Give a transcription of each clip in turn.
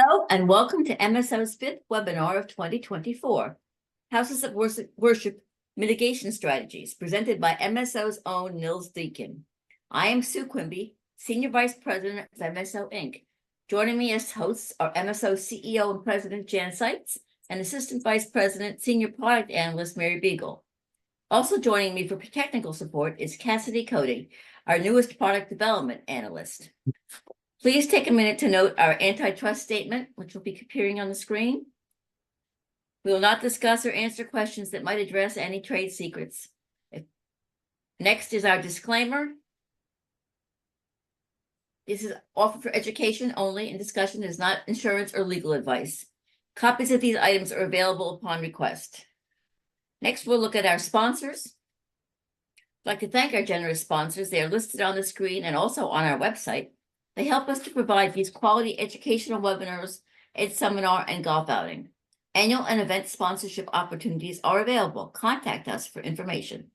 Hello and welcome to MSO's fifth webinar of 2024, Houses of Worship Mitigation Strategies, presented by MSO's own Nils Deacon. I am Sue Quimby, Senior Vice President of MSO Inc. Joining me as hosts are MSO CEO and President Jan Seitz and Assistant Vice President, Senior Product Analyst Mary Beagle. Also joining me for technical support is Cassidy Cody, our newest Product Development Analyst. Please take a minute to note our antitrust statement, which will be appearing on the screen. We will not discuss or answer questions that might address any trade secrets. Next is our disclaimer. This is offered for education only, and discussion is not insurance or legal advice. Copies of these items are available upon request. Next, we'll look at our sponsors. I'd like to thank our generous sponsors. They are listed on the screen and also on our website. They help us to provide these quality educational webinars, ed seminar, and golf outing. Annual and event sponsorship opportunities are available. Contact us for information.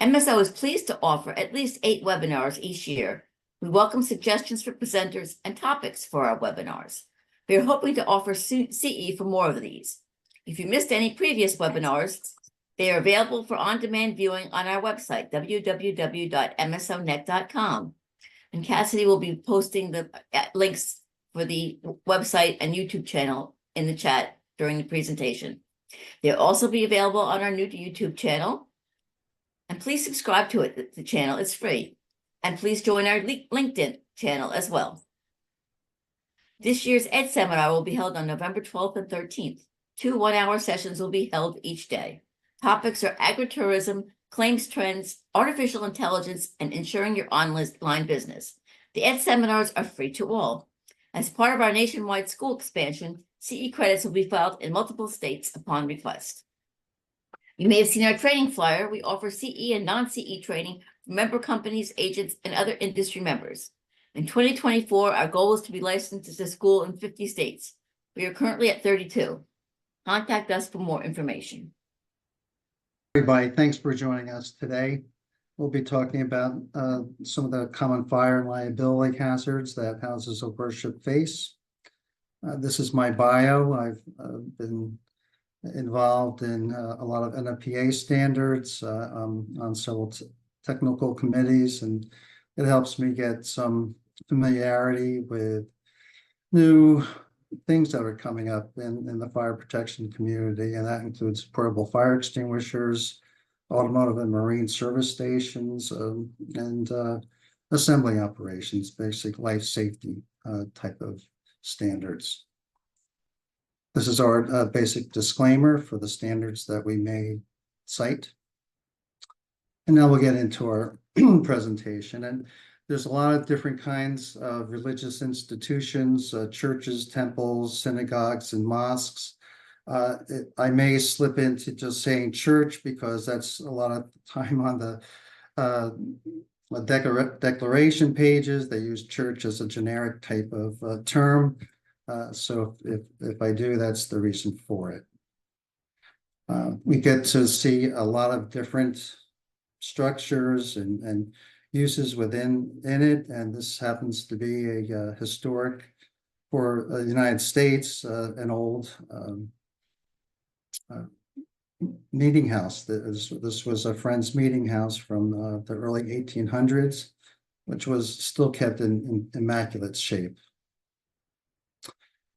MSO is pleased to offer at least 8 webinars each year. We welcome suggestions for presenters and topics for our webinars. We are hoping to offer CE for more of these. If you missed any previous webinars, they are available for on-demand viewing on our website, www.msonet.com. And Cassidy will be posting the links for the website and YouTube channel in the chat during the presentation. They'll also be available on our new YouTube channel. And please subscribe to it, the channel. It's free. And please join our LinkedIn channel as well. This year's Ed Seminar will be held on November 12th and 13th. 2 one-hour sessions will be held each day. Topics are agritourism, claims trends, artificial intelligence, and ensuring your online business. The Ed seminars are free to all. As part of our nationwide school expansion, CE credits will be filed in multiple states upon request. You may have seen our training flyer. We offer CE and non-CE training for member companies, agents, and other industry members. In 2024, our goal is to be licensed as a school in 50 states. We are currently at 32. Contact us for more information. Everybody, thanks for joining us today. We'll be talking about some of the common fire and liability hazards that houses of worship face. This is my bio. I've been involved in a lot of NFPA standards on several technical committees, and it helps me get some familiarity with new things that are coming up in the fire protection community, and that includes portable fire extinguishers, automotive and marine service stations, and assembly operations, basic life safety type of standards. This is our basic disclaimer for the standards that we may cite. And now we'll get into our presentation. And there's a lot of different kinds of religious institutions, churches, temples, synagogues, and mosques. I may slip into just saying church because that's a lot of time on the declaration pages. They use church as a generic type of term. So if I do, that's the reason for it. We get to see a lot of different structures and uses within it, and this happens to be a historic for the United States, an old meeting house. This was a Friends meeting house from the early 1800s, which was still kept in immaculate shape.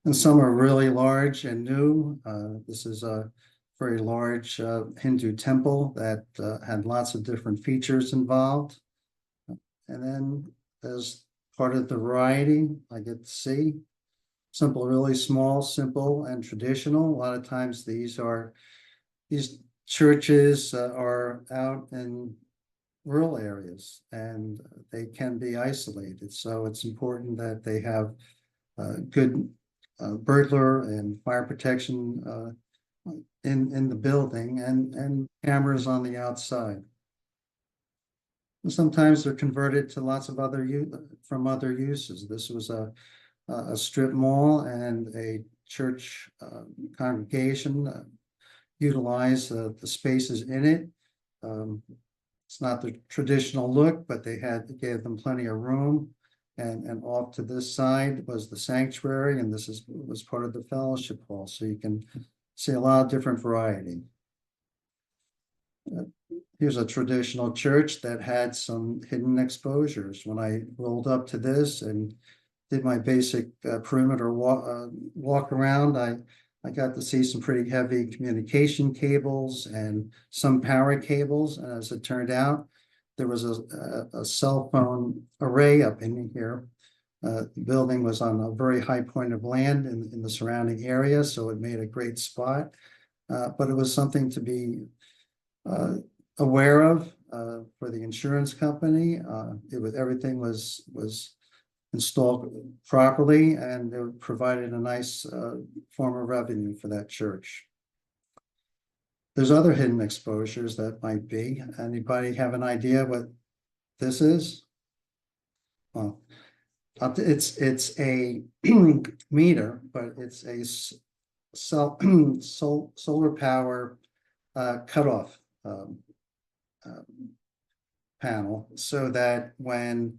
And some are really large and new. This is a very large Hindu temple that had lots of different features involved. And then as part of the variety, I get to see simple, really small, simple, and traditional. A lot of times these churches are out in rural areas and they can be isolated. So it's important that they have good burglar and fire protection in the building and cameras on the outside. Sometimes they're converted to lots of other uses. This was a strip mall, and a church congregation utilized the spaces in it. It's not the traditional look, but they gave them plenty of room. And off to this side was the sanctuary, and was part of the fellowship hall. So you can see a lot of different variety. Here's a traditional church that had some hidden exposures. When I rolled up to this and did my basic perimeter walk around, I got to see some pretty heavy communication cables and some power cables. And as it turned out, there was a cell phone array up in here. The building was on a very high point of land in the surrounding area, so it made a great spot. But it was something to be aware of for the insurance company. Everything was installed properly, and it provided a nice form of revenue for that church. There's other hidden exposures that might be. Anybody have an idea what this is? Well, it's a meter, but it's a solar power cutoff panel, so that when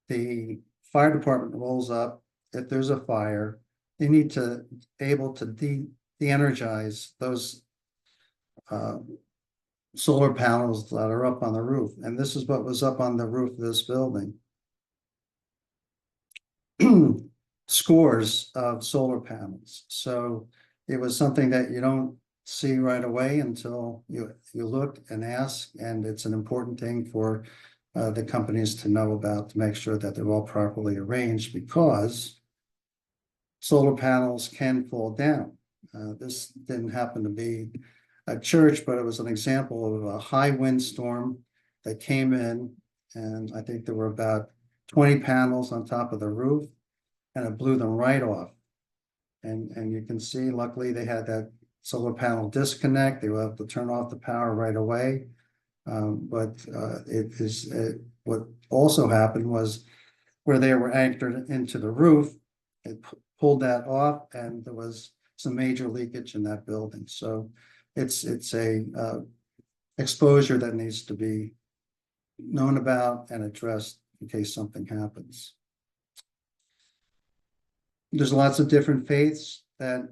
the fire department rolls up, if there's a fire, they need to able to de-energize those solar panels that are up on the roof. And this is what was up on the roof of this building. Scores of solar panels. So it was something that you don't see right away until you look and ask, and it's an important thing for the companies to know about, to make sure that they're all properly arranged, because solar panels can fall down. This didn't happen to be a church, but it was an example of a high windstorm that came in, and I think there were about 20 panels on top of the roof, and it blew them right off. And you can see, luckily, they had that solar panel disconnect. They were able to turn off the power right away. But what also happened was, where they were anchored into the roof, it pulled that off, and there was some major leakage in that building. So it's a exposure that needs to be known about and addressed in case something happens. There's lots of different faiths that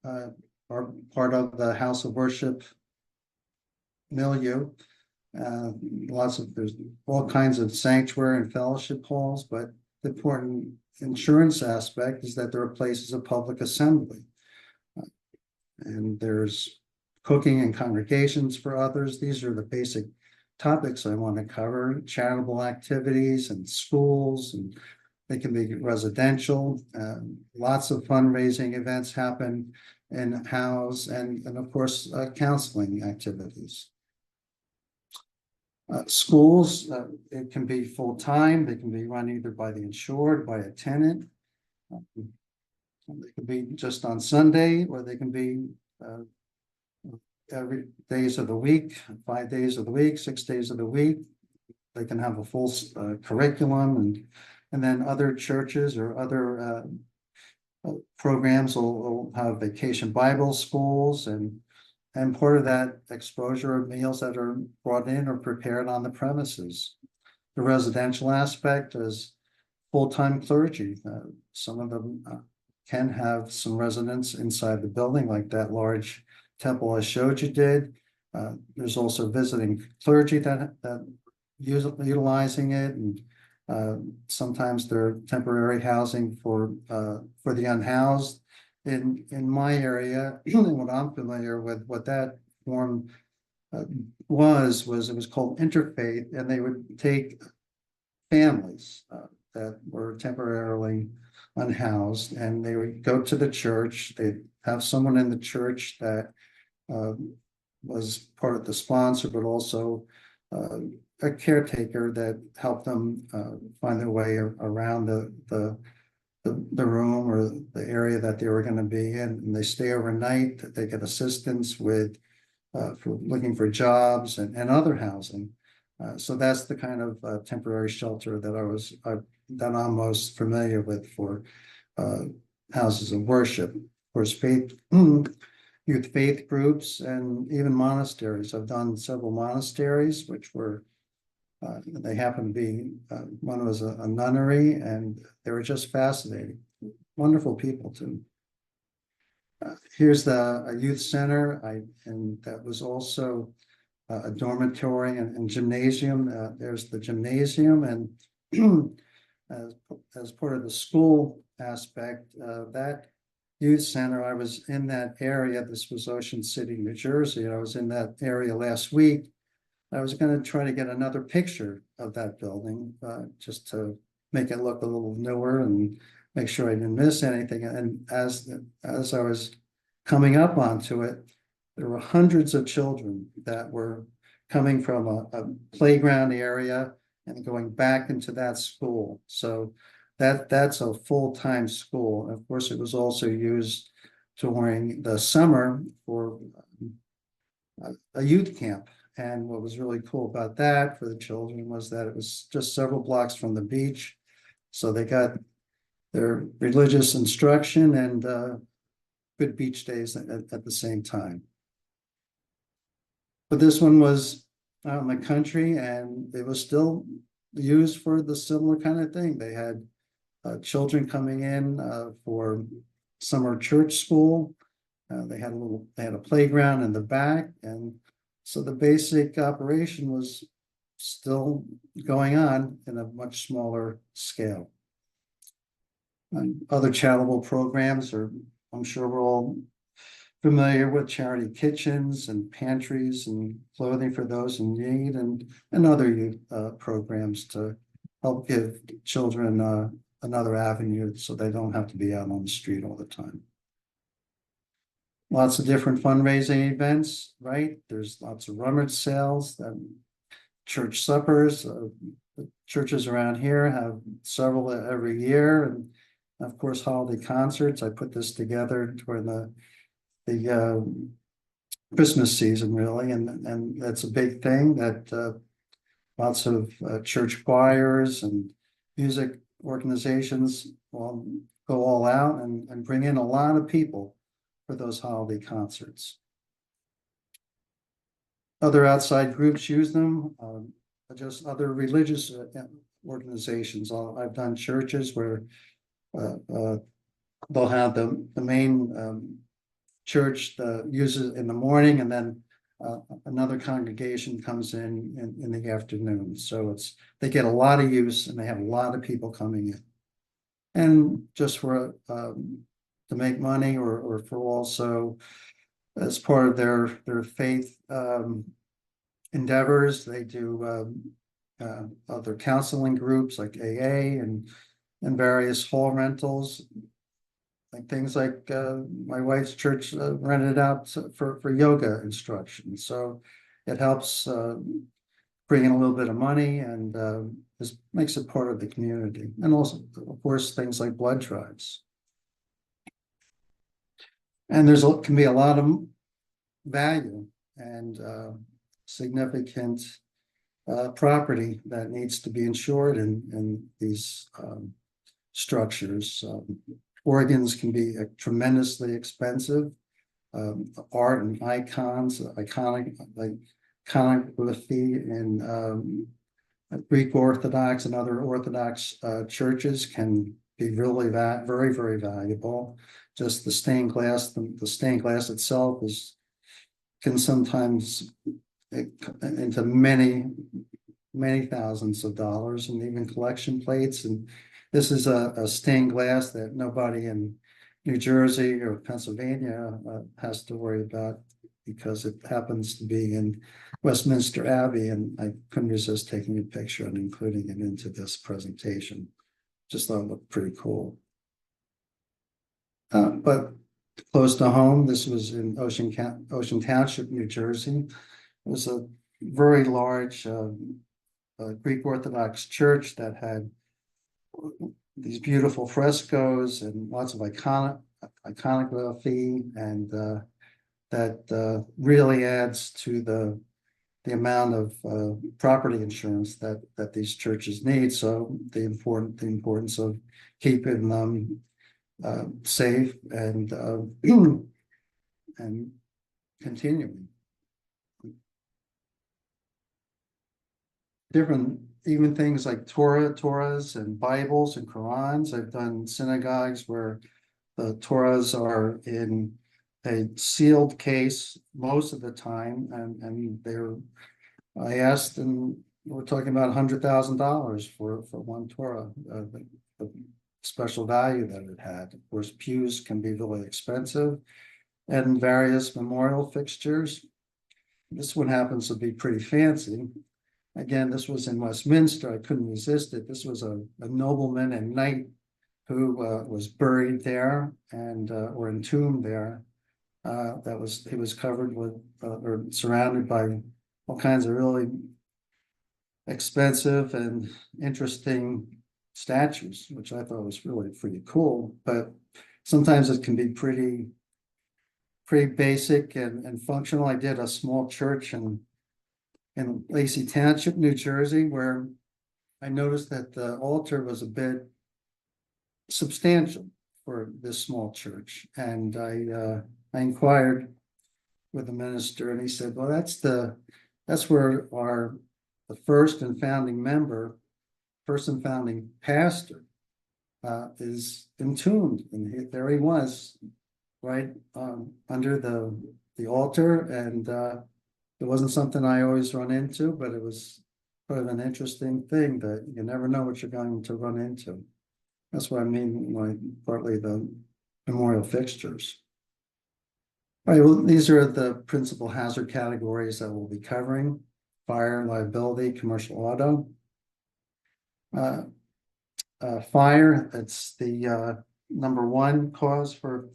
are part of the house of worship milieu. There's all kinds of sanctuary and fellowship halls, but the important insurance aspect is that there are places of public assembly. And there's cooking and congregations for others. These are the basic topics I want to cover: charitable activities and schools, and they can be residential. Lots of fundraising events happen in house, and of course, counseling activities. Schools, it can be full-time. They can be run either by the insured, by a tenant. They can be just on Sunday, or they can be every days of the week, 5 days of the week, 6 days of the week. They can have a full curriculum, and then other churches or other programs will have vacation Bible schools, and part of that exposure of meals that are brought in or prepared on the premises. The residential aspect is full-time clergy. Some of them can have some residents inside the building, like that large temple I showed you did. There's also visiting clergy that utilizing it, and sometimes they're temporary housing for the unhoused. In my area, what I'm familiar with, what that form was it was called interfaith, and they would take families that were temporarily unhoused, and they would go to the church. They'd have someone in the church that was part of the sponsor, but also a caretaker that helped them find their way around the room or the area that they were going to be in, and they stay overnight. They get assistance with for looking for jobs and other housing. So that's the kind of temporary shelter that I'm most familiar with for houses of worship. Of course, youth faith groups, and even monasteries. I've done several monasteries, which were They happened to be, one was a nunnery, and they were just fascinating. Wonderful people too. Here's a youth center, and that was also a dormitory and gymnasium. There's the gymnasium, and as part of the school aspect, that youth center, I was in that area. This was Ocean City, New Jersey. I was in that area last week. I was going to try to get another picture of that building, just to make it look a little newer and make sure I didn't miss anything. And as I was coming up onto it, there were hundreds of children that were coming from a playground area and going back into that school. So that's a full-time school. Of course, it was also used during the summer for a youth camp. And what was really cool about that for the children was that it was just several blocks from the beach. So they got their religious instruction and good beach days at the same time. But this one was out in the country, and it was still used for the similar kind of thing. They had children coming in for summer church school. They had a playground in the back, and so the basic operation was still going on in a much smaller scale. And other charitable programs are, I'm sure we're all familiar with, charity kitchens and pantries and clothing for those in need, and other youth programs to help give children another avenue so they don't have to be out on the street all the time. Lots of different fundraising events, right? There's lots of rummage sales, church suppers. The churches around here have several every year, and of course, holiday concerts. I put this together during the Christmas season, really, and that's a big thing that lots of church choirs and music organizations will go all out and bring in a lot of people for those holiday concerts. Other outside groups use them, just other religious organizations. I've done churches where they'll have the main church uses it in the morning, and then another congregation comes in the afternoon. So they get a lot of use, and they have a lot of people coming in. And just for to make money, or for also as part of their faith endeavors, they do other counseling groups like AA and various hall rentals, like things like my wife's church rented out for yoga instruction. So it helps bring in a little bit of money, and just makes it part of the community. And also, of course, things like blood drives. And can be a lot of value and significant property that needs to be insured in these structures. Organs can be tremendously expensive. Art and iconography in Greek Orthodox and other Orthodox churches can be really very, very valuable. Just the stained glass, the stained glass itself can sometimes into many thousands of dollars, and even collection plates. And this is a stained glass that nobody in New Jersey or Pennsylvania has to worry about, because it happens to be in Westminster Abbey, and I couldn't resist taking a picture and including it into this presentation. Just thought it looked pretty cool. But close to home, this was in Ocean Township, New Jersey. It was a very large Greek Orthodox church that had these beautiful frescoes and lots of iconography, and that really adds to the amount of property insurance that these churches need. So the importance of keeping them safe and and continuing. different, even things like Torahs and Bibles and Qurans. I've done synagogues where the Torahs are in a sealed case most of the time, and I asked, and we're talking about $100,000 for one Torah, the special value that it had. Of course, pews can be really expensive, and various memorial fixtures. This one happens to be pretty fancy. Again, this was in Westminster. I couldn't resist it. This was a nobleman and knight who was buried there and or entombed there. He was covered with or surrounded by all kinds of really expensive and interesting statues, which I thought was really pretty cool. But sometimes it can be pretty basic and functional. I did a small church in Lacey Township, New Jersey, where I noticed that the altar was a bit substantial for this small church. And I inquired with the minister, and he said, well, that's where the first and founding pastor is entombed. And there he was, right under the altar. And it wasn't something I always run into, but it was sort of an interesting thing that you never know what you're going to run into. That's what I mean by partly the memorial fixtures. All right, well, these are the principal hazard categories that we'll be covering: fire, liability, commercial auto. Fire, that's the number one cause for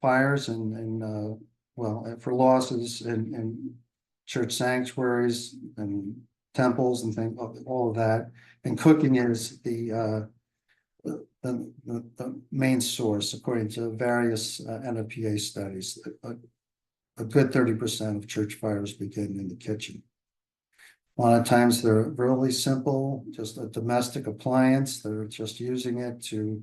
fires and well, for losses in church sanctuaries and temples and things, all of that. And cooking is the main source, according to various NFPA studies. A good 30% of church fires begin in the kitchen. A lot of times they're really simple, just a domestic appliance. They're just using it to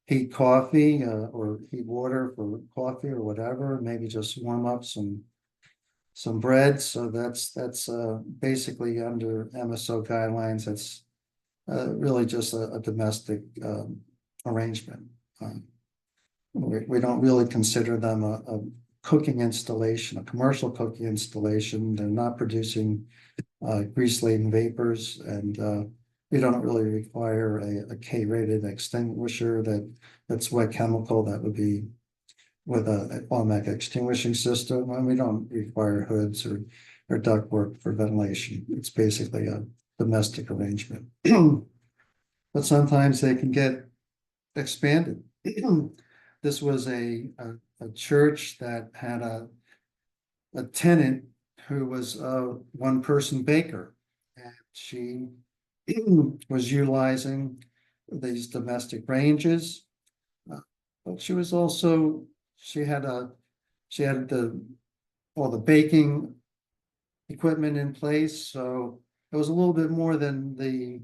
heat coffee or heat water for coffee or whatever, maybe just warm up some bread. So that's basically under MSO guidelines. That's really just a domestic arrangement. We don't really consider them a cooking installation, a commercial cooking installation. They're not producing grease-laden vapors, and we don't really require a K-rated extinguisher that's wet chemical. That would be with an automatic extinguishing system, and we don't require hoods or ductwork for ventilation. It's basically a domestic arrangement. But sometimes they can get expanded. This was a church that had a tenant who was a one-person baker, and she was utilizing these domestic ranges, but she was also she had all the baking equipment in place, so it was a little bit more than the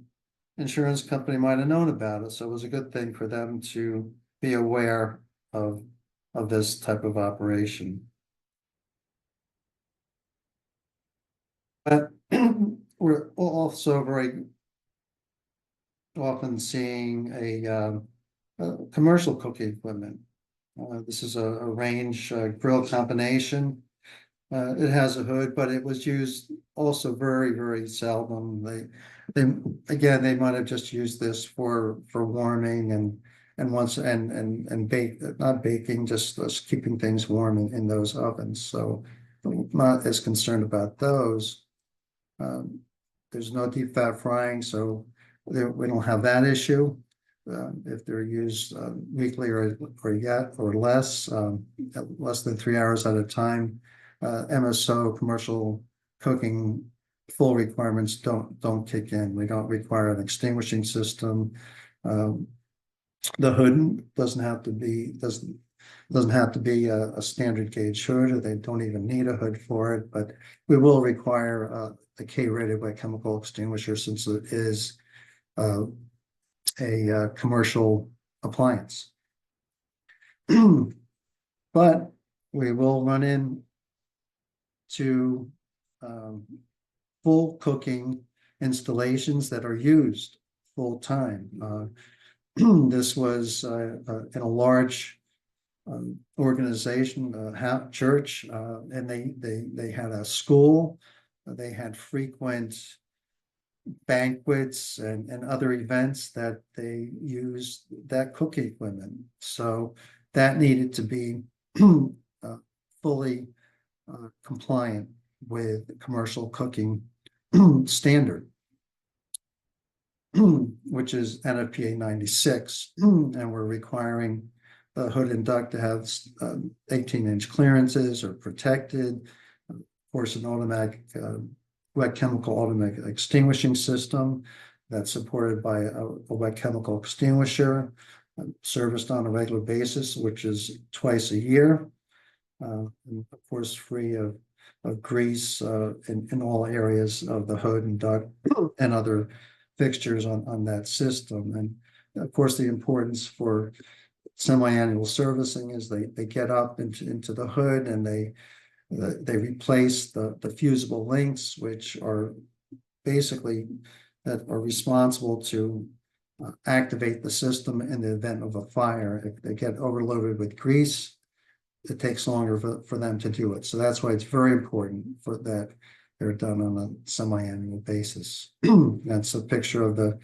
insurance company might have known about it. So it was a good thing for them to be aware of this type of operation. But we're also very often seeing a commercial cooking equipment. This is a range grill combination. It has a hood, but it was used also very, very seldom. They might have just used this for warming and bake, not baking, just keeping things warm in those ovens. So I'm not as concerned about those. There's no deep fat frying, so we don't have that issue. If they're used weekly or less, less than 3 hours at a time, MSO commercial cooking full requirements don't kick in. We don't require an extinguishing system. The hood doesn't have to be a standard gauge hood. They don't even need a hood for it, but we will require a K-rated wet chemical extinguisher since it is a commercial appliance. But we will run into full cooking installations that are used full time. This was in a large organization, church, and they had a school. They had frequent banquets and other events that they used that cooking equipment. So that needed to be fully compliant with commercial cooking standard, which is NFPA 96, and we're requiring the hood and duct to have 18-inch clearances or protected. Of course, an automatic wet chemical automatic extinguishing system that's supported by a wet chemical extinguisher, serviced on a regular basis, which is twice a year. And of course, free of grease in all areas of the hood and duct and other fixtures on that system. And of course, the importance for semi-annual servicing is they get up into the hood and they replace the fusible links, which are basically that are responsible to activate the system in the event of a fire. If they get overloaded with grease, it takes longer for them to do it. So that's why it's very important for that they're done on a semi-annual basis. That's a picture of the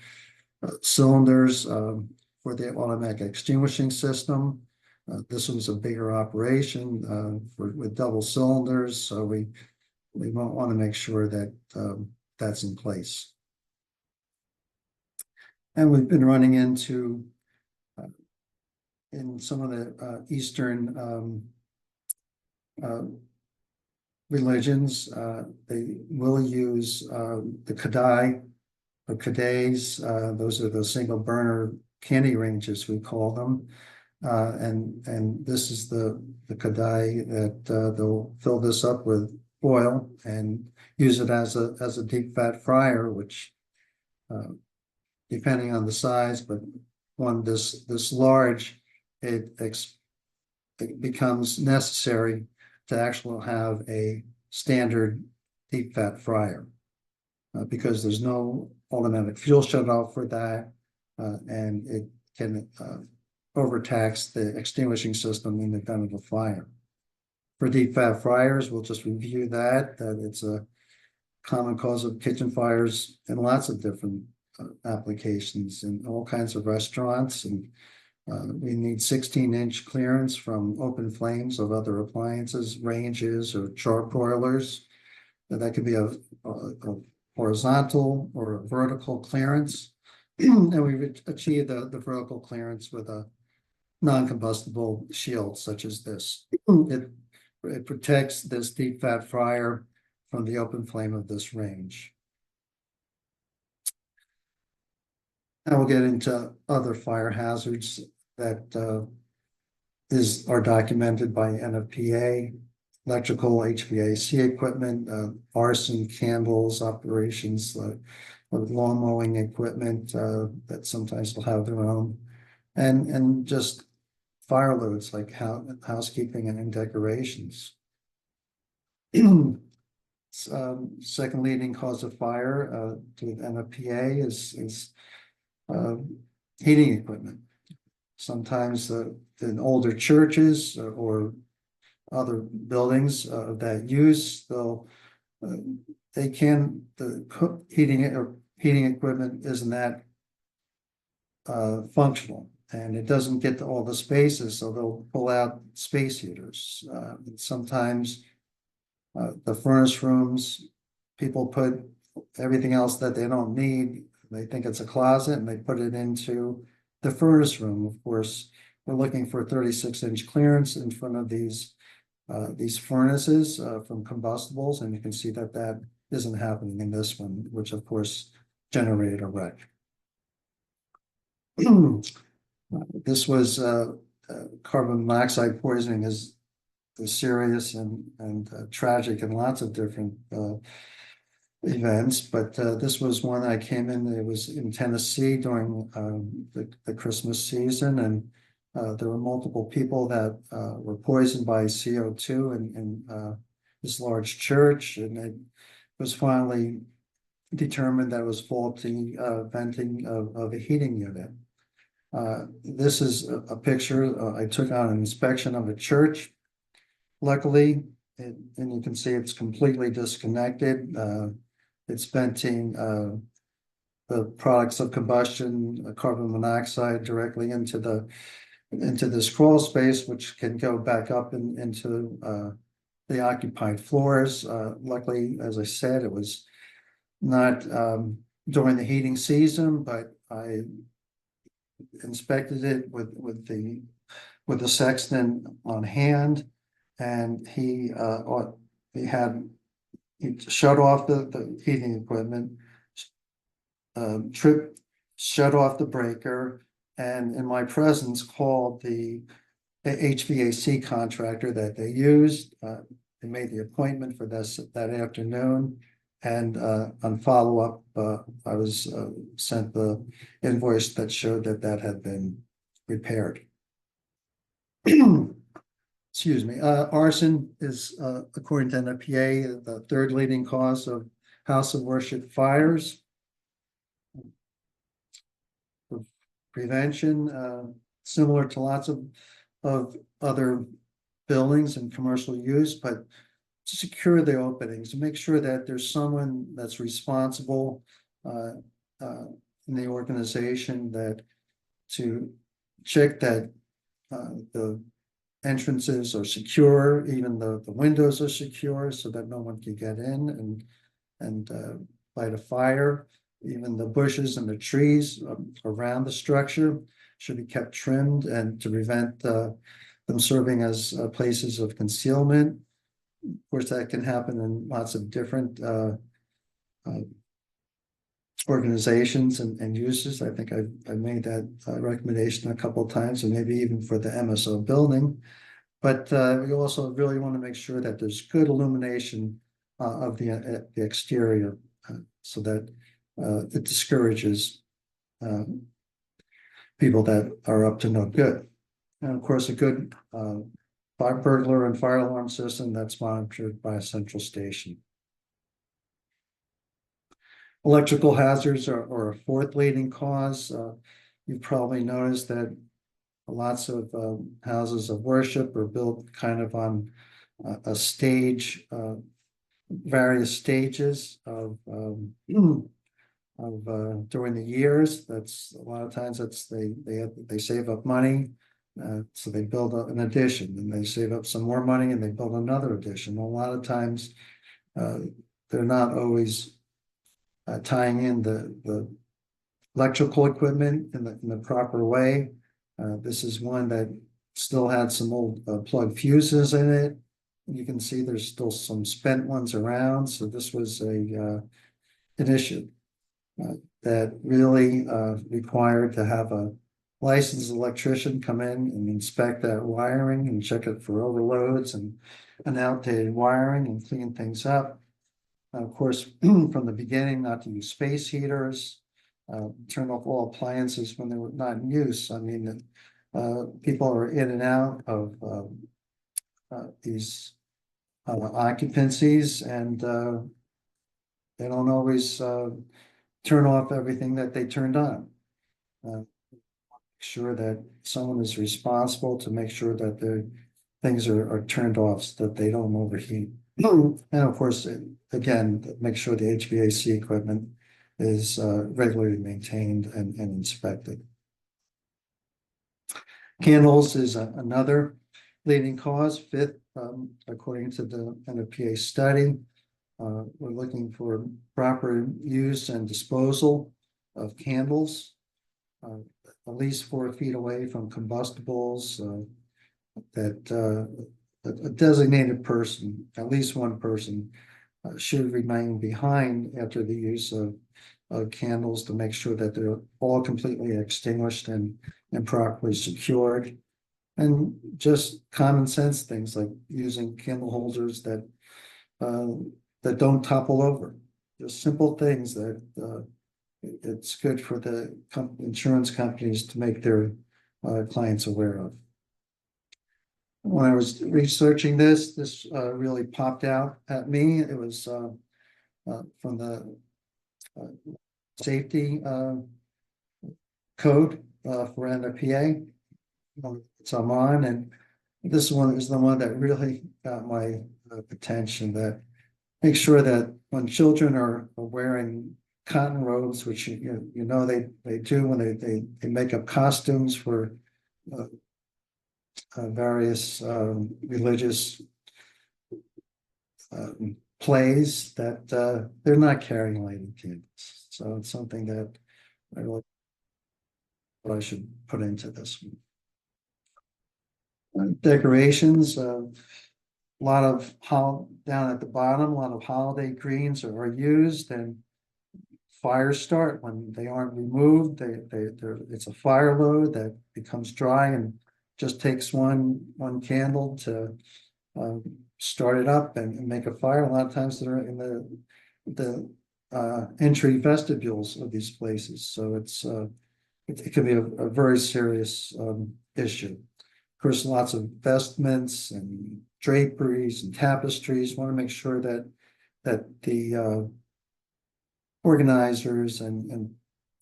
cylinders for the automatic extinguishing system. This was a bigger operation with double cylinders, so we want to make sure that that's in place. And we've been running into in some of the Eastern religions, they will use the Kadai or Kadays. Those are the single burner candy ranges, we call them. And this is the Kadai that they'll fill this up with oil and use it as a deep fat fryer, which depending on the size, but one this large, it becomes necessary to actually have a standard deep fat fryer because there's no automatic fuel shutoff for that, and it can overtax the extinguishing system in the event of a fire. For deep fat fryers, we'll just review that it's a common cause of kitchen fires in lots of different applications in all kinds of restaurants, and we need 16-inch clearance from open flames of other appliances, ranges, or char broilers. That could be a horizontal or a vertical clearance. And we've achieved the vertical clearance with a non-combustible shield such as this. It protects this deep fat fryer from the open flame of this range. Now we'll get into other fire hazards that are documented by NFPA, electrical HVAC equipment, arson, candles, operations, lawn mowing equipment that sometimes will have their own, and just fire loads like housekeeping and decorations. Second leading cause of fire to NFPA is heating equipment. Sometimes in older churches or other buildings that use, the heating equipment isn't that functional, and it doesn't get to all the spaces, so they'll pull out space heaters. Sometimes the furnace rooms, people put everything else that they don't need. They think it's a closet and they put it into the furnace room. Of course, we're looking for 36-inch clearance in front of these furnaces from combustibles, and you can see that isn't happening in this one, which of course generated a wreck. This was carbon monoxide poisoning is serious and tragic in lots of different events, but this was one I came in. It was in Tennessee during the Christmas season, and there were multiple people that were poisoned by CO2 in this large church, and was finally determined that it was faulty venting of a heating unit. This is a picture I took on an inspection of a church. Luckily, and you can see it's completely disconnected. It's venting the products of combustion, carbon monoxide directly into this crawl space, which can go back up into the occupied floors. Luckily, as I said, it was not during the heating season, but I inspected it with the sexton on hand, and he shut off the heating equipment, shut off the breaker, and in my presence called the HVAC contractor that they used. They made the appointment for that afternoon, and on follow-up, I was sent the invoice that showed that had been repaired. Excuse me. Arson is, according to NFPA, the third leading cause of house of worship fires. For prevention, similar to lots of other buildings and commercial use, but to secure the openings, to make sure that there's someone that's responsible in the organization to check that the entrances are secure, even the windows are secure, so that no one can get in and light a fire. Even the bushes and the trees around the structure should be kept trimmed, and to prevent them serving as places of concealment. Of course, that can happen in lots of different organizations and uses. I think I've made that recommendation a couple of times, and maybe even for the MSO building. But we also really want to make sure that there's good illumination of the exterior, so that it discourages people that are up to no good. And of course, a good fire burglar and fire alarm system that's monitored by a central station. Electrical hazards are a fourth leading cause. You've probably noticed that lots of houses of worship are built kind of on a stage, various stages of during the years. That's a lot of times they save up money, so they build an addition, and they save up some more money and they build another addition. A lot of times they're not always tying in the electrical equipment in the proper way. This is one that still had some old plug fuses in it. You can see there's still some spent ones around. So this was an issue that really required to have a licensed electrician come in and inspect that wiring and check it for overloads and outdated wiring and clean things up. Of course, from the beginning, not to use space heaters, turn off all appliances when they were not in use. I mean, people are in and out of these occupancies, and they don't always turn off everything that they turned on. Make sure that someone is responsible to make sure that their things are turned off so that they don't overheat. And of course, again, make sure the HVAC equipment is regularly maintained and inspected. Candles is another leading cause, fifth, according to the NFPA study. We're looking for proper use and disposal of candles, at least 4 feet away from combustibles, that a designated person, at least one person, should remain behind after the use of candles to make sure that they're all completely extinguished and properly secured. And just common sense things like using candle holders that don't topple over. Just simple things that it's good for the insurance companies to make their clients aware of. When I was researching this really popped out at me. It was from the safety code for NFPA. It's on, and this one is the one that really got my attention. That makes sure that when children are wearing cotton robes, which they do when they make up costumes for various religious plays, that they're not carrying lighted candles. So it's something that I should put into this one. Decorations, a lot of down at the bottom, a lot of holiday greens are used, and fires start when they aren't removed. It's a fire load that becomes dry and just takes one candle to start it up and make a fire. A lot of times they're in the entry vestibules of these places, so it can be a very serious issue. Of course, lots of vestments and draperies and tapestries. Want to make sure that the organizers and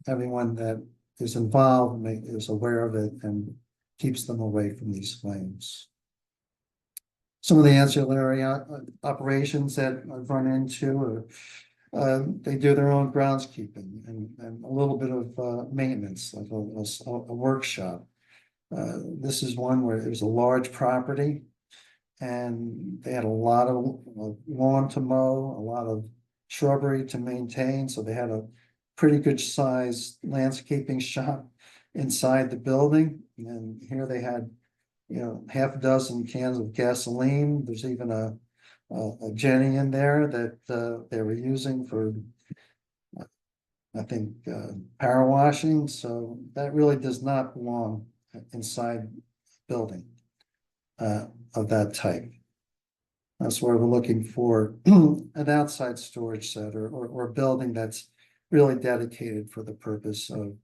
everyone that is involved is aware of it and keeps them away from these flames. Some of the ancillary operations that I've run into are they do their own groundskeeping and a little bit of maintenance, like a workshop. This is one where there's a large property and they had a lot of lawn to mow, a lot of shrubbery to maintain. So they had a pretty good sized landscaping shop inside the building. And here they had, half a dozen cans of gasoline. There's even a Jenny in there that they were using for, I think, power washing. So that really does not belong inside building of that type. That's where we're looking for an outside storage set or a building that's really dedicated for the purpose of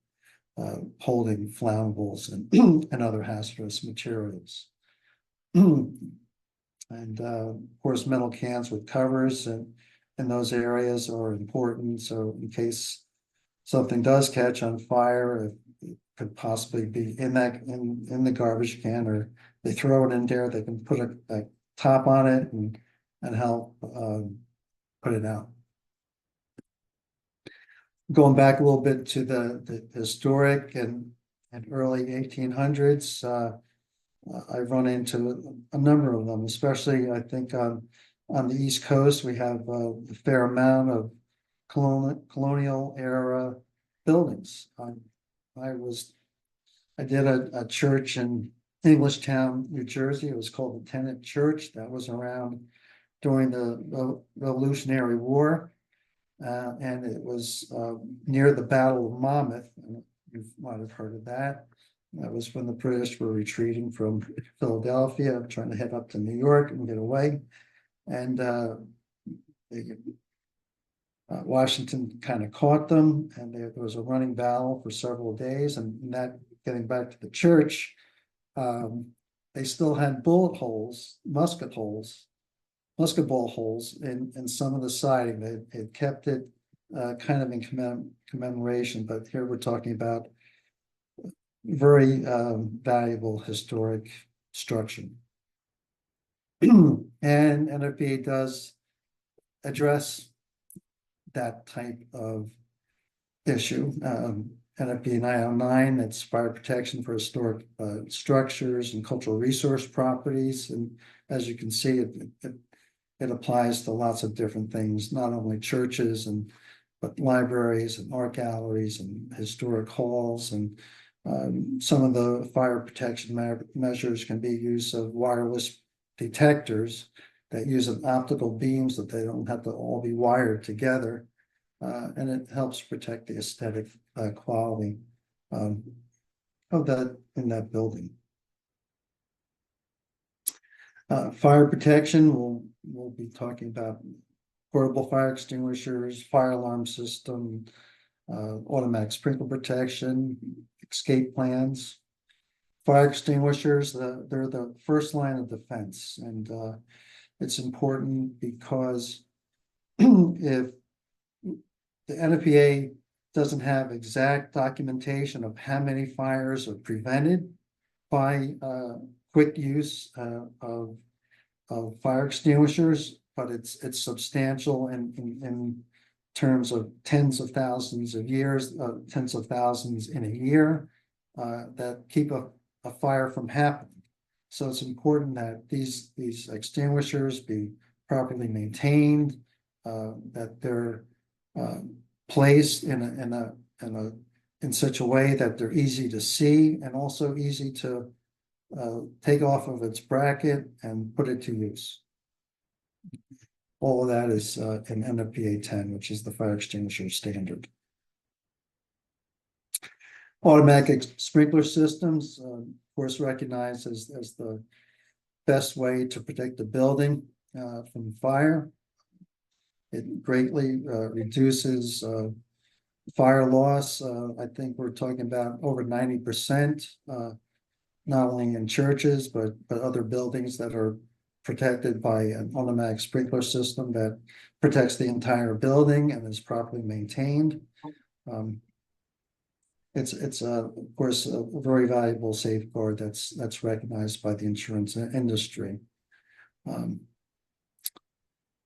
holding flammables and other hazardous materials. And of course, metal cans with covers and in those areas are important. So in case something does catch on fire, it could possibly be in the garbage can, or they throw it in there, they can put a top on it and help put it out. Going back a little bit to the historic and early 1800s, I've run into a number of them, especially I think on the East Coast. We have a fair amount of colonial era buildings. I did a church in Englishtown, New Jersey. It was called the Tenant Church. That was around during the Revolutionary War, and it was near the Battle of Monmouth. You might have heard of that. That was when the British were retreating from Philadelphia, trying to head up to New York and get away. And Washington kind of caught them, and there was a running battle for several days. And that, getting back to the church, they still had bullet holes, musket ball holes in some of the siding. They had kept it kind of in commemoration, but here we're talking about very valuable historic structure. And NFPA does address that type of issue. NFPA 909, that's fire protection for historic structures and cultural resource properties. And as you can see, it applies to lots of different things, not only churches but libraries and art galleries and historic halls. And some of the fire protection measures can be use of wireless detectors that use optical beams that they don't have to all be wired together. And it helps protect the aesthetic quality of that in that building. Fire protection, we'll be talking about portable fire extinguishers, fire alarm system, automatic sprinkler protection, escape plans. Fire extinguishers, they're the first line of defense, and it's important because if the NFPA doesn't have exact documentation of how many fires are prevented by quick use of fire extinguishers, but it's substantial in terms of tens of thousands of years, tens of thousands in a year that keep a fire from happening. So it's important that these extinguishers be properly maintained, that they're placed in such a way that they're easy to see and also easy to take off of its bracket and put it to use. All of that is in NFPA 10, which is the fire extinguisher standard. Automatic sprinkler systems, of course, recognized as the best way to protect the building from fire. It greatly reduces fire loss. I think we're talking about over 90%, not only in churches, but other buildings that are protected by an automatic sprinkler system that protects the entire building and is properly maintained. It's of course a very valuable safeguard that's recognized by the insurance industry.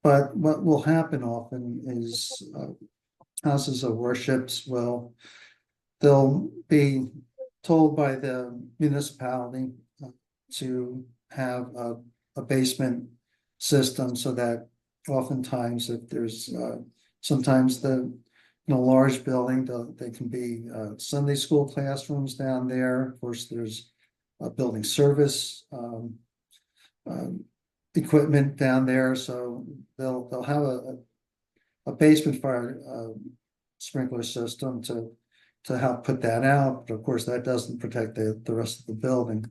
But what will happen often is houses of worships they'll be told by the municipality to have a basement system, so that oftentimes if there's sometimes large building, they can be Sunday school classrooms down there. Of course, there's a building service equipment down there, so they'll have a basement fire sprinkler system to help put that out. But of course, that doesn't protect the rest of the building.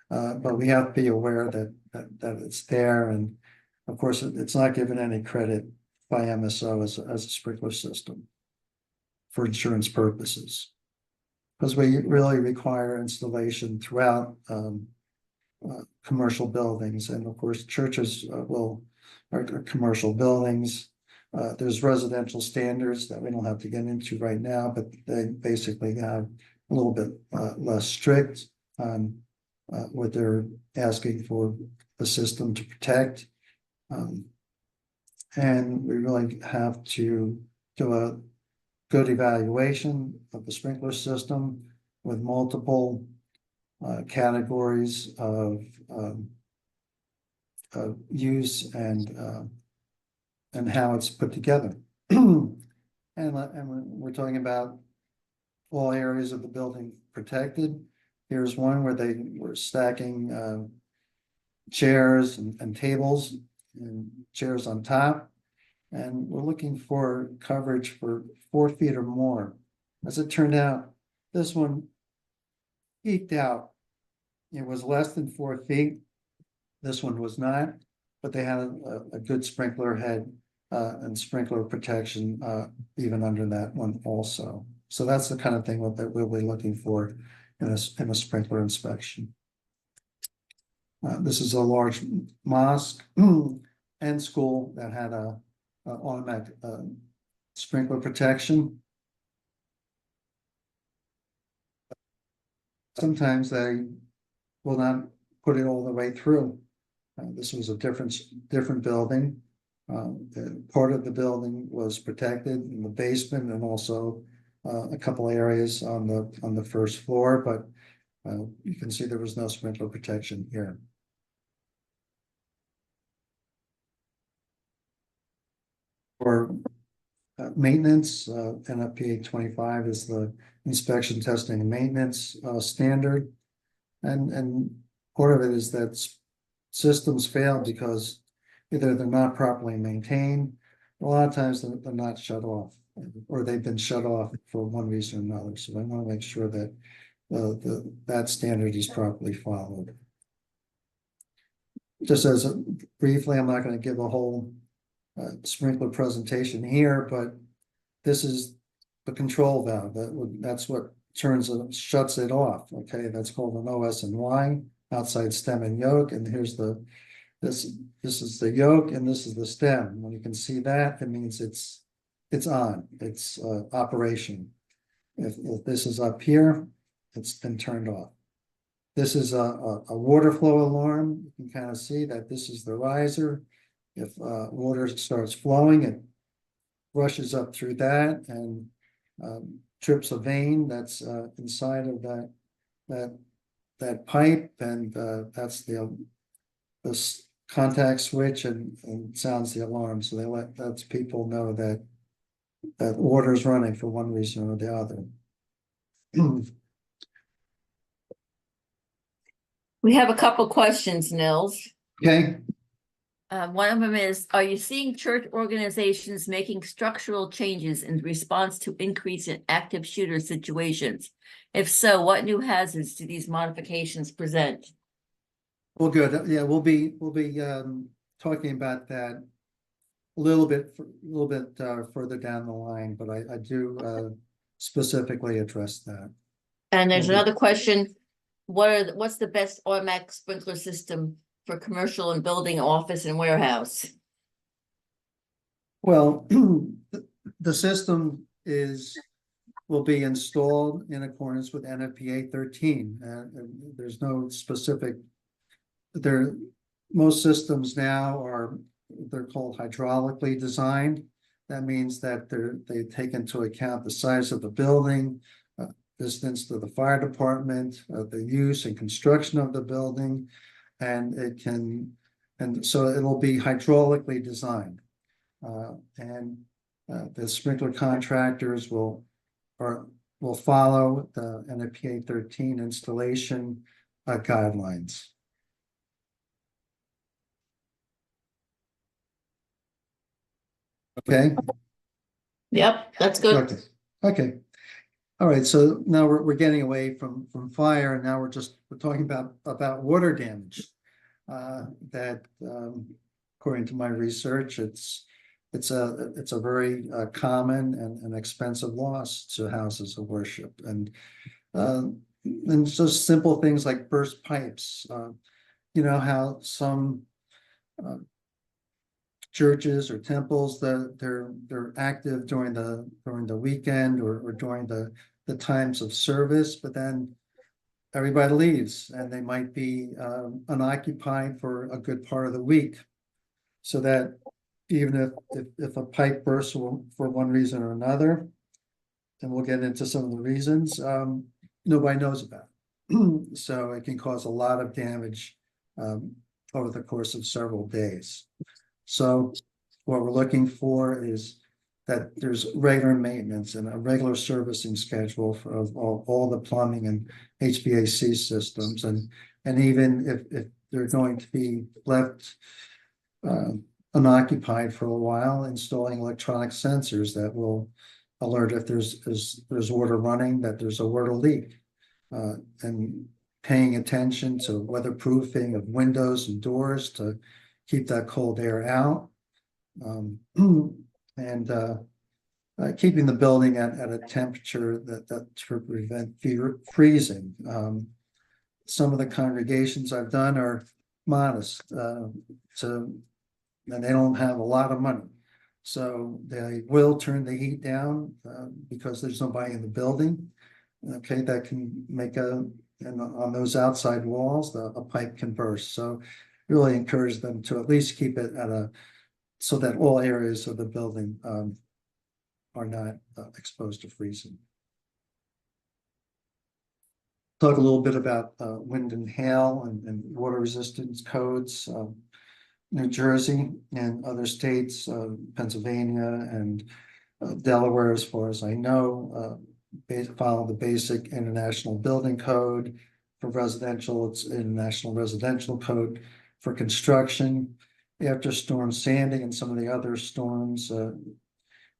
But we have to be aware that it's there, and of course, it's not given any credit by MSO as a sprinkler system for insurance purposes, because we really require installation throughout commercial buildings, and of course, churches are commercial buildings. There's residential standards that we don't have to get into right now, but they basically have a little bit less strict on what they're asking for the system to protect. And we really have to do a good evaluation of the sprinkler system with multiple categories of use and how it's put together. And we're talking about all areas of the building protected. Here's one where they were stacking chairs and tables and chairs on top. And we're looking for coverage for 4 feet or more. As it turned out, this one eked out. It was less than 4 feet. This one was not, but they had a good sprinkler head and sprinkler protection even under that one also. So that's the kind of thing that we'll be looking for in a sprinkler inspection. This is a large mosque and school that had a automatic sprinkler protection. Sometimes they will not put it all the way through. This was a different building. Part of the building was protected in the basement, and also a couple areas on the first floor, but you can see there was no sprinkler protection here. For maintenance, NFPA 25 is the inspection, testing, and maintenance standard, and part of it is that systems fail because either they're not properly maintained, a lot of times they're not shut off, or they've been shut off for one reason or another. So I want to make sure that that standard is properly followed. Just as briefly, I'm not going to give a whole sprinkler presentation here, but this is the control valve. That's what shuts it off. Okay, that's called an OS and Y, outside stem and yoke. And here's this is the yoke, and this is the stem. When you can see that, it means it's it's on, it's operation. If this is up here, it's been turned off. This is a water flow alarm. You can kind of see that this is the riser. If water starts flowing, it rushes up through that and trips a vein that's inside of that pipe, and that's the contact switch and sounds the alarm. So lets people know that water is running for one reason or the other. We have a couple questions, Nils. Okay. One of them is, are you seeing church organizations making structural changes in response to increase in active shooter situations? If so, what new hazards do these modifications present? Well, good. Yeah, we'll be talking about that a little bit further down the line, but I do specifically address that. And there's Mhm. another question. What's the best automatic sprinkler system for commercial and building, office and warehouse? Well, the system will be installed in accordance with NFPA 13. And there's no specific, most systems now they're called hydraulically designed. That means that they take into account the size of the building, distance to the fire department, the use and construction of the building, and so it'll be hydraulically designed. The sprinkler contractors will follow the NFPA 13 installation guidelines. Okay. Yep, that's good. Okay. All right. So now we're getting away from fire, and now we're talking about water damage. That according to my research, it's a very common and expensive loss to houses of worship, and just simple things like burst pipes. You know how some churches or temples that they're active during the weekend or during the times of service, but then everybody leaves and they might be unoccupied for a good part of the week. So that even if a pipe bursts for one reason or another, and we'll get into some of the reasons, nobody knows about it. So it can cause a lot of damage over the course of several days. So what we're looking for is that there's regular maintenance and a regular servicing schedule of all the plumbing and HVAC systems, and even if they're going to be left unoccupied for a while, installing electronic sensors that will alert if there's water running, that there's a water leak, and paying attention to weatherproofing of windows and doors to keep that cold air out, and keeping the building at a temperature that to prevent freezing. Some of the congregations I've done are modest, and they don't have a lot of money, so they will turn the heat down because there's nobody in the building. Okay, that can make and on those outside walls, a pipe can burst. So really encourage them to at least keep it so that all areas of the building are not exposed to freezing. Talk a little bit about wind and hail and water resistance codes. New Jersey and other states, Pennsylvania and Delaware, as far as I know, follow the basic International Building Code. For residential, it's International Residential Code. For construction, after Storm Sandy and some of the other storms in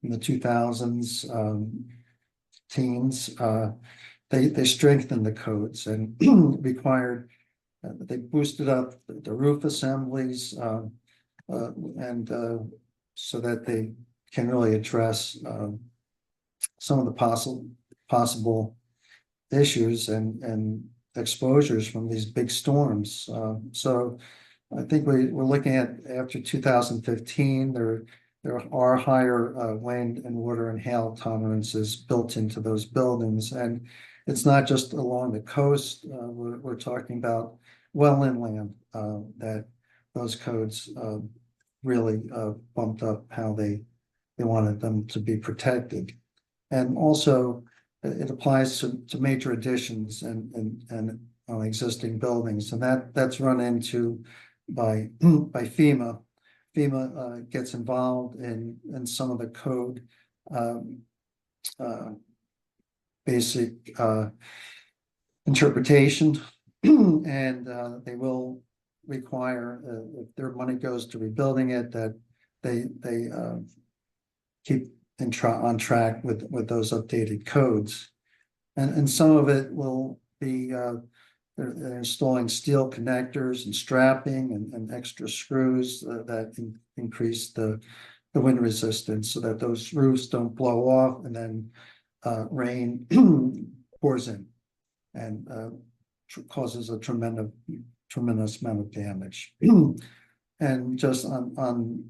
the 2000s, teens, they strengthened the codes and required, they boosted up the roof assemblies, and so that they can really address some of the possible issues and exposures from these big storms. So I think we're looking at, after 2015, there are 10 new codes, 10 new there are higher wind and water and hail tolerances built into those buildings. And it's not just along the coast. We're talking about well inland that those codes really bumped up how they wanted them to be protected. And also it applies to major additions and on existing buildings. And that's run into by FEMA. FEMA gets involved in some of the code basic interpretation, and they will require if their money goes to rebuilding it that they keep on track with those updated codes, and some of it will be they're installing steel connectors and strapping and extra screws that increase the wind resistance so that those roofs don't blow off and then rain pours in and causes a tremendous amount of damage. And just on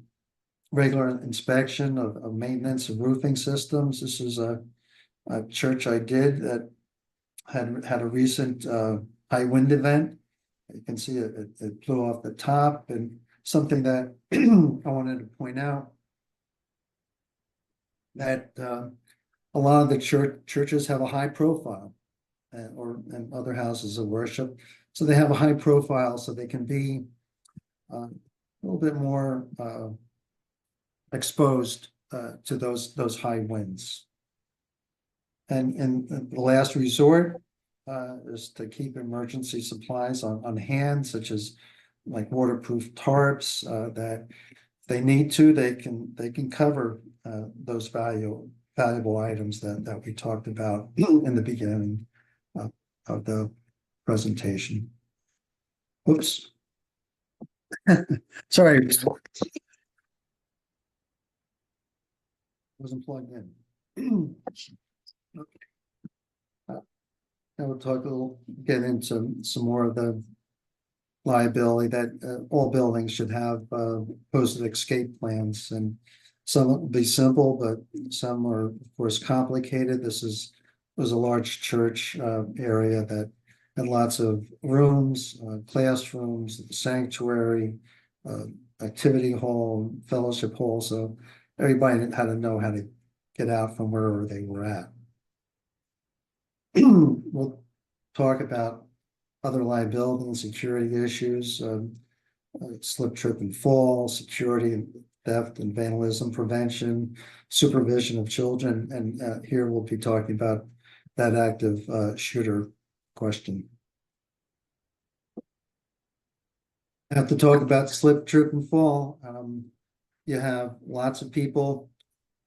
regular inspection of maintenance of roofing systems, this is a church I did that had a recent high wind event. You can see it blew off the top, and something that I wanted to point out that a lot of the churches have a high profile, and other houses of worship, so they have a high profile, so they can be a little bit more exposed to those high winds. And the last resort is to keep emergency supplies on hand, such as like waterproof tarps that if they need to, they can cover those valuable items that we talked about in the beginning of the presentation. Oops. Sorry. Wasn't plugged in. Okay. I will get into some more of the liability that all buildings should have posted escape plans, and some will be simple, but some are of course complicated. This was a large church area that had lots of rooms, classrooms, sanctuary, activity hall, fellowship hall. So everybody had to know how to get out from wherever they were at. We'll talk about other liability and security issues, slip, trip, and fall, security and theft and vandalism prevention, supervision of children, and here we'll be talking about that active shooter question. I have to talk about slip, trip, and fall. You have lots of people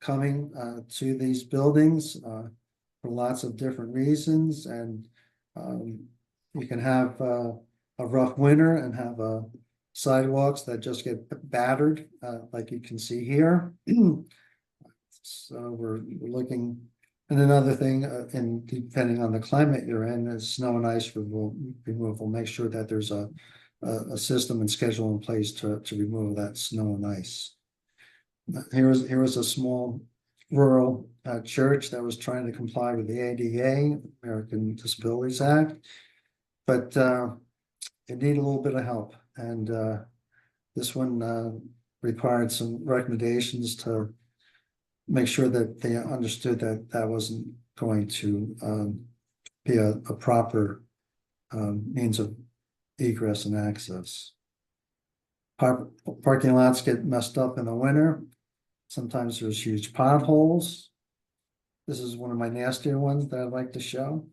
coming to these buildings for lots of different reasons, and you can have a rough winter and have sidewalks that just get battered, like you can see here. So we're looking, and another thing, and depending on the climate you're in, is snow and ice removal. Make sure that there's a system and schedule in place to remove that snow and ice. Here was a small rural church that was trying to comply with the ADA, American Disabilities Act, but it needed a little bit of help, and this one required some recommendations to make sure that they understood that that wasn't going to be a proper means of egress and access. Parking lots get messed up in the winter. Sometimes there's huge potholes. This is one of my nastier ones that I'd like to show.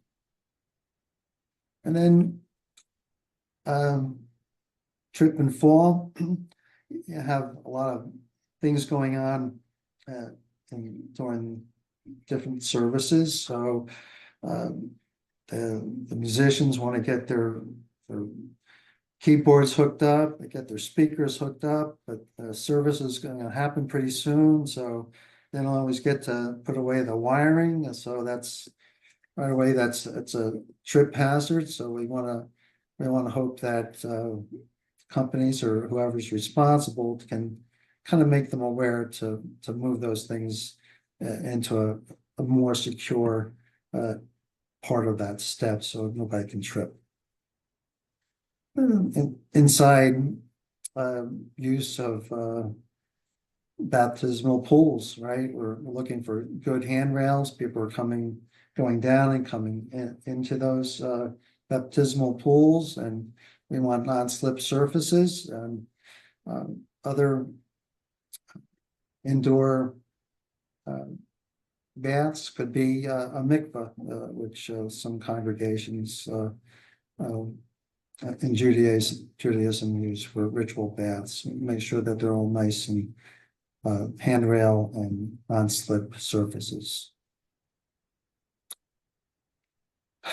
And then trip and fall. You have a lot of things going on during different services. So the musicians want to get their keyboards hooked up, they get their speakers hooked up, but the service is going to happen pretty soon, so they don't always get to put away the wiring, and so that's right away it's a trip hazard. So we want to hope that companies or whoever's responsible can kind of make them aware to move those things into a more secure part of that step so nobody can trip. Inside use of baptismal pools, right? We're looking for good handrails. People are going down and coming into those baptismal pools, and we want non-slip surfaces and other indoor baths could be a mikvah, which some congregations in Judaism use for ritual baths. Make sure that they're all nice and handrail and non-slip surfaces.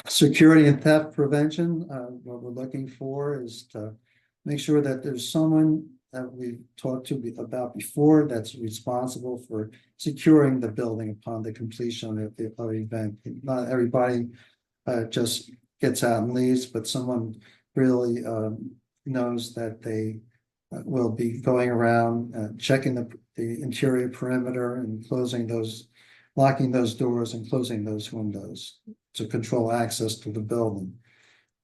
Security and theft prevention. What we're looking for is to make sure that there's someone that we've talked to about before that's responsible for securing the building upon the completion of the event. Not everybody just gets out and leaves, but someone really knows that they will be going around checking the interior perimeter and locking those doors and closing those windows to control access to the building.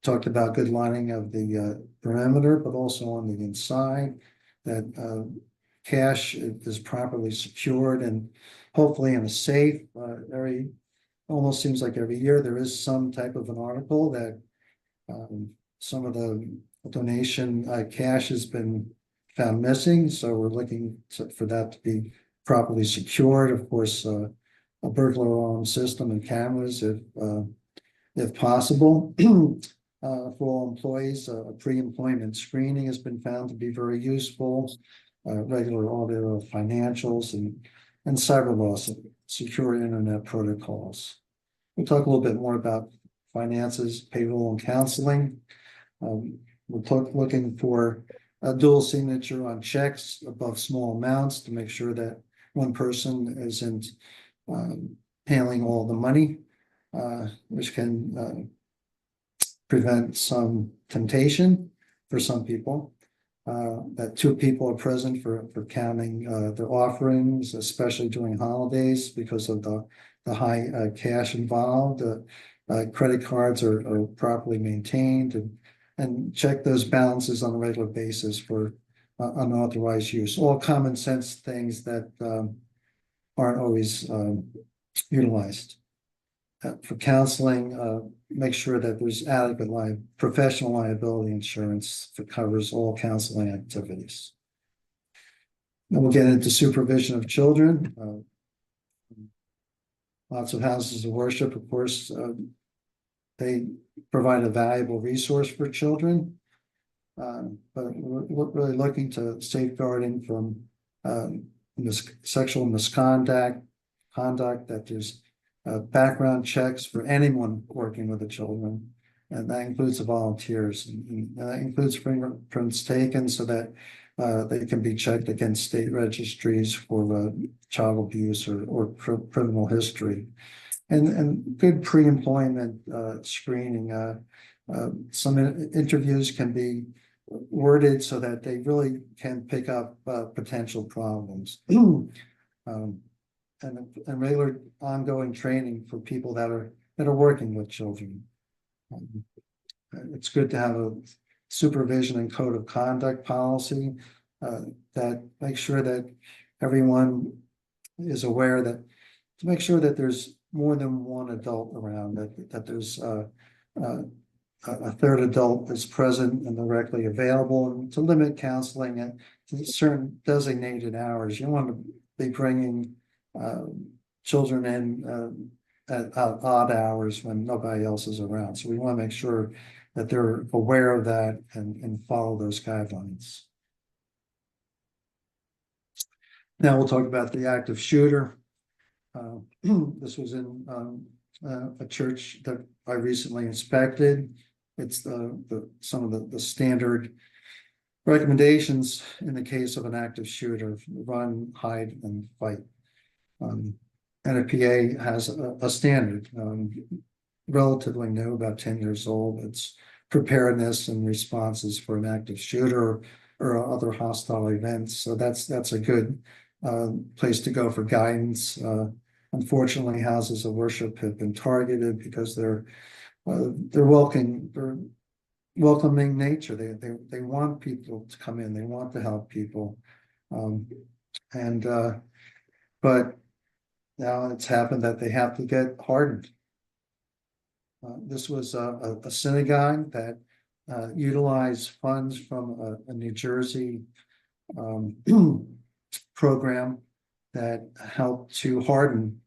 Talked about good lining of the perimeter, but also on the inside, that cash is properly secured and hopefully in a safe. Almost seems like every year there is some type of an article that some of the donation cash has been found missing, so we're looking for that to be properly secured. Of course, a burglar alarm system and cameras if possible. For all employees, pre-employment screening has been found to be very useful. Regular audit of financials and cyber law, secure internet protocols. We'll talk a little bit more about finances, payroll, and counseling. We're looking for a dual signature on checks above small amounts to make sure that one person isn't handling all the money, which can prevent some temptation for some people. That two people are present for counting their offerings, especially during holidays because of the high cash involved. Credit cards are properly maintained and check those balances on a regular basis for unauthorized use. All common sense things that aren't always utilized. For counseling, make sure that there's adequate professional liability insurance that covers all counseling activities. Then we'll get into supervision of children. Lots of houses of worship, of course, they provide a valuable resource for children, but we're really looking to safeguarding from sexual misconduct, that there's background checks for anyone working with the children, and that includes the volunteers, and that includes fingerprints taken so that they can be checked against state registries for child abuse or criminal history, and good pre-employment screening. Some interviews can be worded so that they really can pick up potential problems. And regular ongoing training for people that are working with children. It's good to have a supervision and code of conduct policy that makes sure that everyone is aware that to make sure that there's more than one adult around, that there's a third adult that's present and directly available, and to limit counseling at certain designated hours. You want to be bringing children in at odd hours when nobody else is around. So we want to make sure that they're aware of that and follow those guidelines. Now we'll talk about the active shooter. This was in a church that I recently inspected. It's some of the standard recommendations in the case of an active shooter: run, hide, and fight. NFPA has a standard, relatively new, about 10 years old. It's preparedness and responses for an active shooter, or other hostile events. So that's a good place to go for guidance. Unfortunately, houses of worship have been targeted because they're welcoming nature. They want people to come in. They want to help people, and but now it's happened that they have to get hardened. This was a synagogue that utilized funds from a New Jersey program that helped to harden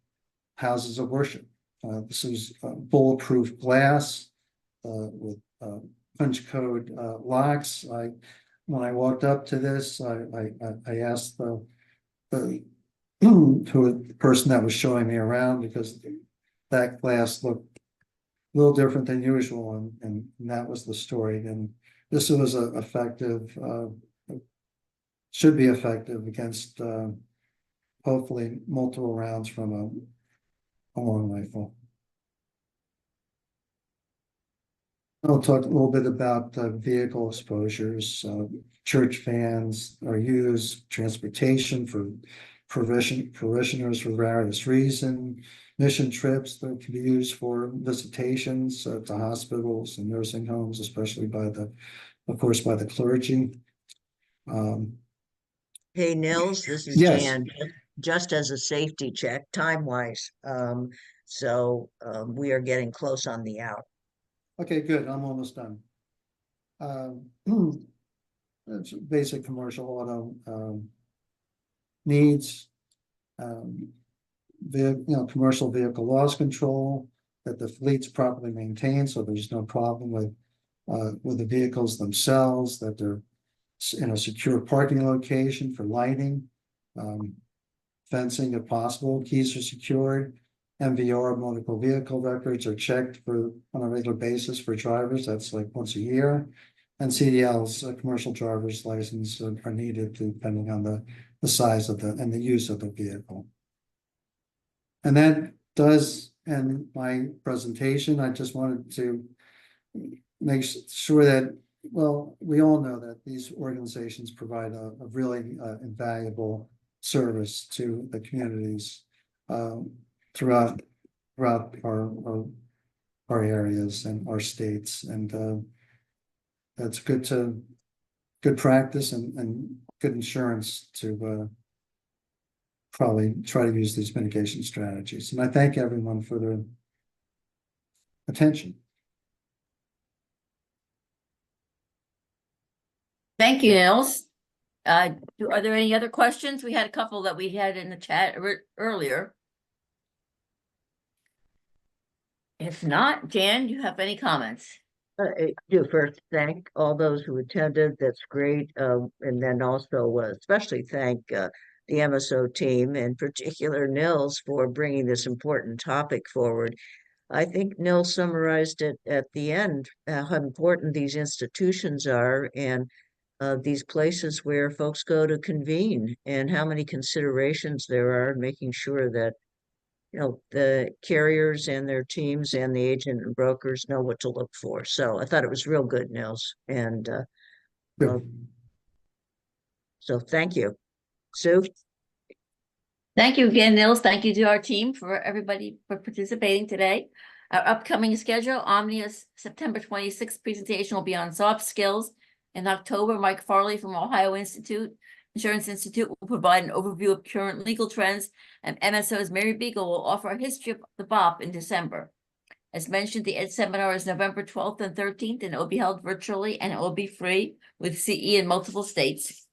houses of worship. This is bulletproof glass with punch code locks. When I walked up to this, I asked the person that was showing me around, because that glass looked a little different than usual, and that was the story. And this was effective, should be effective against hopefully multiple rounds from a long rifle. I'll talk a little bit about vehicle exposures. Church vans are used, transportation for parishioners for various reasons, mission trips that can be used for visitations to hospitals and nursing homes, especially of course, by the clergy. Hey, Nils, this is Yes. Jan. Just as a safety check, time-wise. We are getting close on the out. Okay, good. I'm almost done. It's basic commercial auto needs. Commercial vehicle loss control, that the fleet's properly maintained, so there's no problem with the vehicles themselves, that they're in a secure parking location for lighting, fencing if possible, keys are secured, MVR motor vehicle records are checked on a regular basis for drivers. That's like once a year. And CDLs, commercial driver's license, are needed depending on the size and the use of the vehicle. And that does end my presentation. I just wanted to make sure that, well, we all know that these organizations provide a really invaluable service to the communities throughout our areas and our states, and that's good practice and good insurance to probably try to use these mitigation strategies. And I thank everyone for their attention. Thank you, Nils. Are there any other questions? We had a couple that we had in the chat earlier. If not, Jan, do you have any comments? I do first thank all those who attended. That's great. And then also especially thank the MSO team, in particular Nils, for bringing this important topic forward. I think Nils summarized it at the end, how important these institutions are, and these places where folks go to convene, and how many considerations there are in making sure that the carriers and their teams and the agent and brokers know what to look for. So I thought it was real good, Nils. And so thank you. Sue? Thank you again, Nils. Thank you to our team, for everybody for participating today. Our upcoming schedule: Omnia's September 26th presentation will be on soft skills. In October, Mike Farley from Ohio Insurance Institute will provide an overview of current legal trends, and MSO's Mary Beagle will offer a history of the BOP in December. As mentioned, the Ed Seminar is November 12th and 13th, and it will be held virtually, and it will be free with CE in multiple states.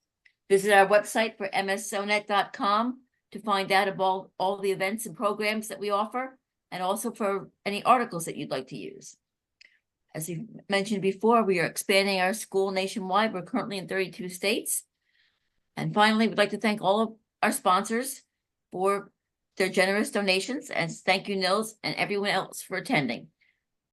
Visit our website for msonet.com to find out about all the events and programs that we offer, and also for any articles that you'd like to use. As we mentioned before, we are expanding our school nationwide. We're currently in 32 states. And finally, we'd like to thank all of our sponsors for their generous donations, and thank you, Nils, and everyone else for attending.